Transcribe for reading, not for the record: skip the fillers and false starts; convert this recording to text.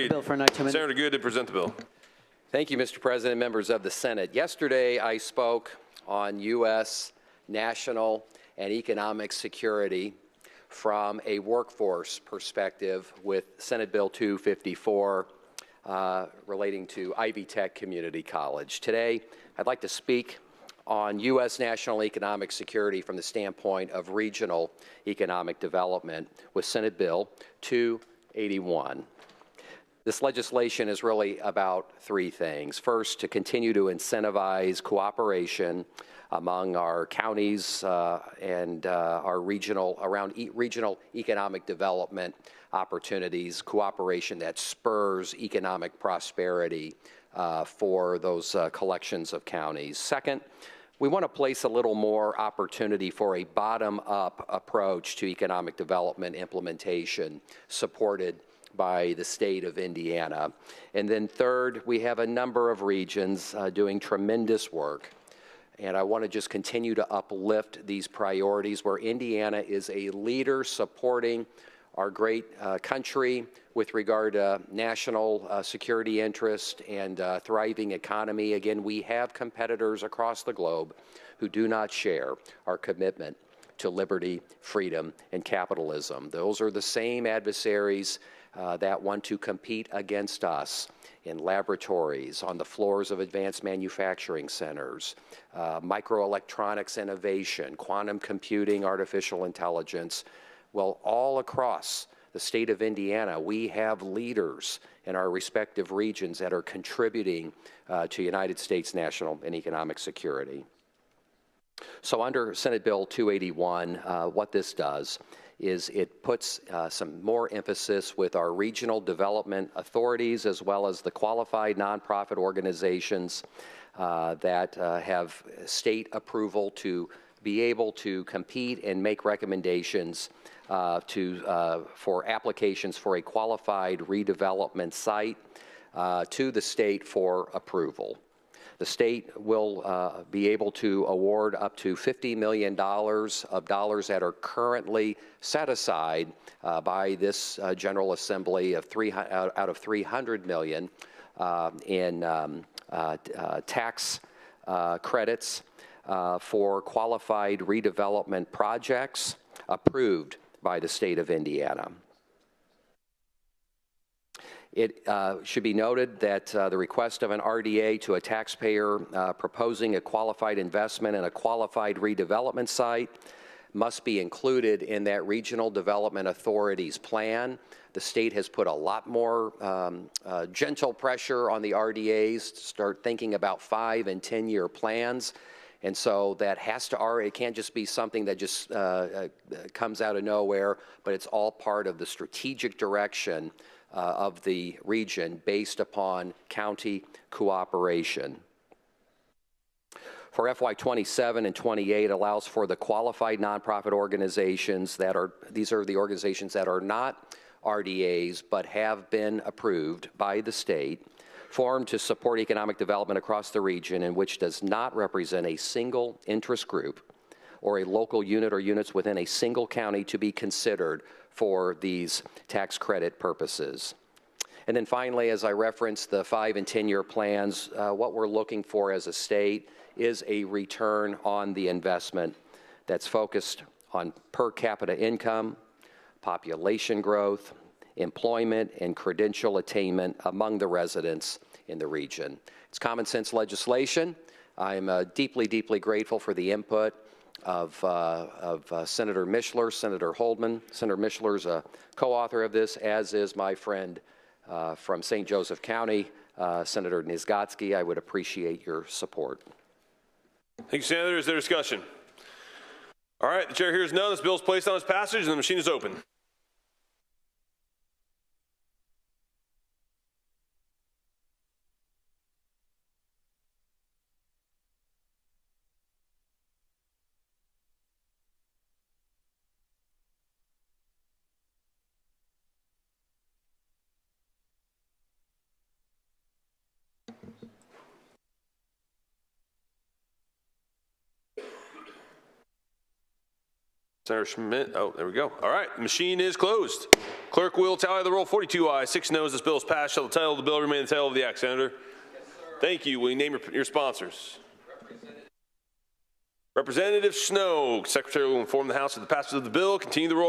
Bill for another 2 minutes. Senator Goode to present the bill. Thank you, Mr. President, members of the Senate. Yesterday, I spoke on U.S. national and economic security from a workforce perspective with Senate Bill 254 relating to Ivy Tech Community College. Today, I'd like to speak on U.S. national economic security from the standpoint of regional economic development with Senate Bill 281. This legislation is really about three things. First, to continue to incentivize cooperation among our counties and our regional economic development opportunities, cooperation that spurs economic prosperity for those collections of counties. Second, we want to place a little more opportunity for a bottom-up approach to economic development implementation supported by the state of Indiana. And then third, we have a number of regions doing tremendous work. And I want to just continue to uplift these priorities where Indiana is a leader supporting our great country with regard to national security interest and thriving economy. Again, we have competitors across the globe who do not share our commitment to liberty, freedom, and capitalism. Those are the same adversaries that want to compete against us in laboratories, on the floors of advanced manufacturing centers, microelectronics innovation, quantum computing, artificial intelligence. Well, all across the state of Indiana, we have leaders in our respective regions that are contributing to United States national and economic security. So under Senate Bill 281, what this does is it puts some more emphasis with our regional development authorities as well as the qualified nonprofit organizations that have state approval to be able to compete and make recommendations for applications for a qualified redevelopment site to the state for approval. The state will be able to award up to $50 million of dollars that are currently set aside by this General Assembly of out of $300 million in tax credits for qualified redevelopment projects approved by the state of Indiana. It should be noted that the request of an RDA to a taxpayer proposing a qualified investment in a qualified redevelopment site must be included in that regional development authority's plan. The state has put a lot more gentle pressure on the RDAs to start thinking about 5- and 10-year plans. And so that has to already, it can't just be something that just comes out of nowhere, but it's all part of the strategic direction of the region based upon county cooperation. For FY 27 and 28 allows for the qualified nonprofit organizations that are, these are the organizations that are not RDAs but have been approved by the state, formed to support economic development across the region and which does not represent a single interest group or a local unit or units within a single county to be considered for these tax credit purposes. And then finally, as I referenced the 5- and 10-year plans, what we're looking for as a state is a return on the investment that's focused on per capita income, population growth, employment, and credential attainment among the residents in the region. It's common sense legislation. I'm deeply, deeply grateful for the input of Senator Mishler, Senator Holdman. Senator Mishler is a co-author of this, as is my friend from St. Joseph County, Senator Nizgotsky. I would appreciate your support. Thank you, Senator. Is there discussion? All right, the chair hears none. This bill is placed on its passage and the machine is open. Senator Schmidt, oh, there we go. All right, the machine is closed. Clerk will tally the roll. 42 ayes, 6 noes. This bill is passed. Shall the title of the bill remain the title of the act, Senator? Yes, sir. Thank you. Will you name your sponsors? Representative Snow. Secretary will inform the House of the passage of the bill. Continue the roll.